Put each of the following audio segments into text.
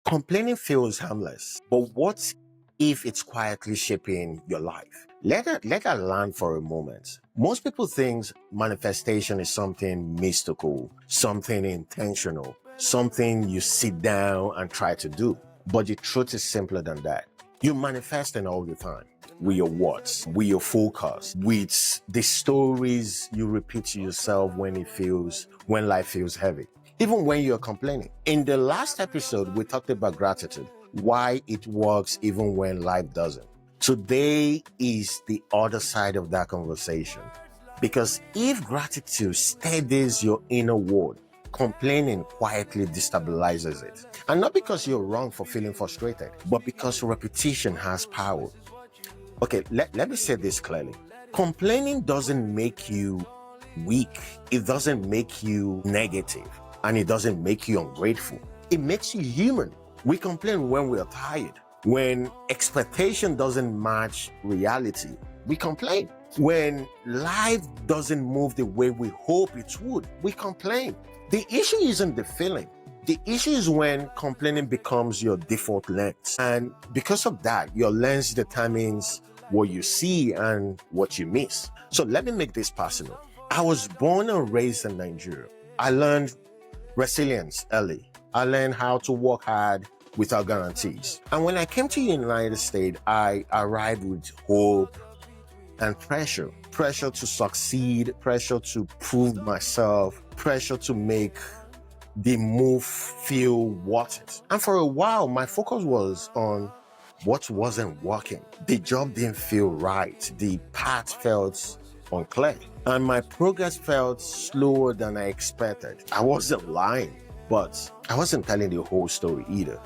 Complaining feels harmless, but what if it's quietly shaping your life? Let that land for a moment. Most people think manifestation is something mystical, something intentional, something you sit down and try to do. But the truth is simpler than that. You're manifesting all the time with your words, with your focus, with the stories you repeat to yourself when life feels heavy, even when you're complaining. In the last episode, we talked about gratitude, why it works even when life doesn't. Today is the other side of that conversation. Because if gratitude steadies your inner world, complaining quietly destabilizes it. And not because you're wrong for feeling frustrated, but because repetition has power. Okay, let me say this clearly. Complaining doesn't make you weak. It doesn't make you negative. And it doesn't make you ungrateful. It makes you human. We complain when we are tired. When expectation doesn't match reality, we complain. When life doesn't move the way we hope it would, we complain. The issue isn't the feeling. The issue is when complaining becomes your default lens. And because of that, your lens determines what you see and what you miss. So let me make this personal. I was born and raised in Nigeria. I learned resilience early. I learned how to work hard without guarantees. And when I came to the United States, I arrived with hope and pressure. Pressure to succeed, pressure to prove myself, pressure to make the move feel worth it. And for a while, my focus was on what wasn't working. The job didn't feel right. The path felt unclear. And my progress felt slower than I expected. I wasn't lying, but I wasn't telling the whole story either.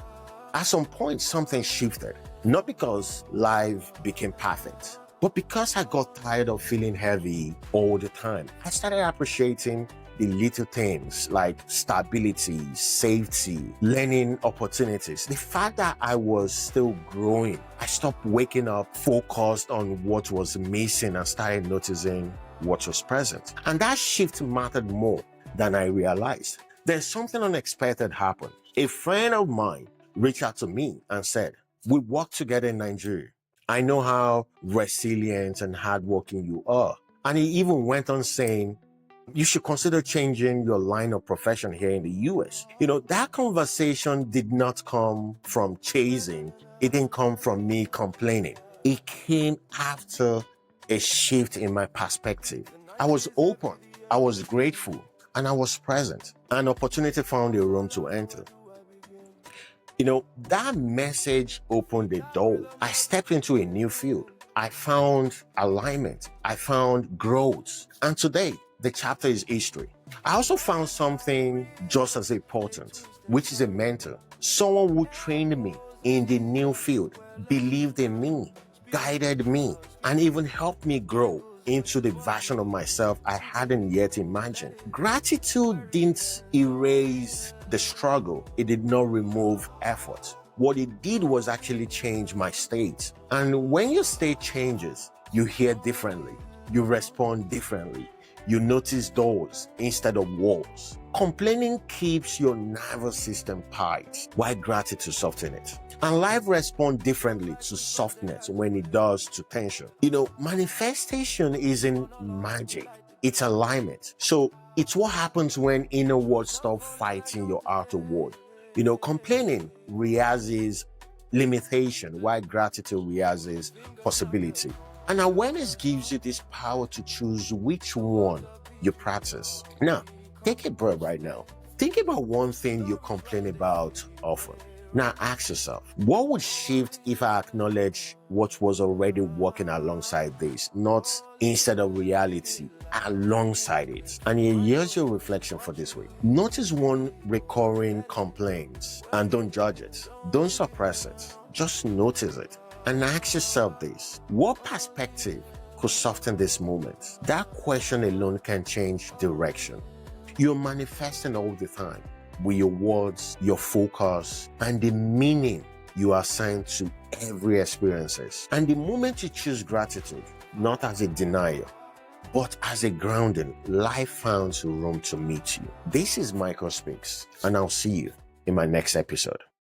At some point, something shifted. Not because life became perfect, but because I got tired of feeling heavy all the time. I started appreciating the little things like stability, safety, learning opportunities. The fact that I was still growing. I stopped waking up focused on what was missing and started noticing what was present. And that shift mattered more than I realized. There's something unexpected happened. A friend of mine reached out to me and said, "We work together in Nigeria. I know how resilient and hardworking you are." And he even went on saying, "You should consider changing your line of profession here in the US." That conversation did not come from chasing. It didn't come from me complaining. It came after a shift in my perspective. I was open, I was grateful, and I was present. An opportunity found a room to enter. That message opened the door. I stepped into a new field. I found alignment. I found growth. And today, the chapter is history. I also found something just as important, which is a mentor. Someone who trained me in the new field, believed in me, guided me, and even helped me grow into the version of myself I hadn't yet imagined. Gratitude didn't erase the struggle. It did not remove effort. What it did was actually change my state. And when your state changes, you hear differently, you respond differently, you notice doors instead of walls. Complaining keeps your nervous system tight, while gratitude softens it. And life responds differently to softness when it does to tension. Manifestation isn't magic, it's alignment. So it's what happens when inner world stop fighting your outer world. Complaining rehearses limitation, while gratitude rehearses possibility. And awareness gives you this power to choose which one you practice. Now, take a breath right now. Think about one thing you complain about often. Now ask yourself, what would shift if I acknowledge what was already working alongside this, not instead of reality, alongside it? And here's your reflection for this week. Notice one recurring complaint and don't judge it. Don't suppress it. Just notice it. And ask yourself this, what perspective could soften this moment? That question alone can change direction. You're manifesting all the time with your words, your focus, and the meaning you assign to every experiences. And the moment you choose gratitude, not as a denial, but as a grounding, life finds room to meet you. This is Michael Speaks, and I'll see you in my next episode.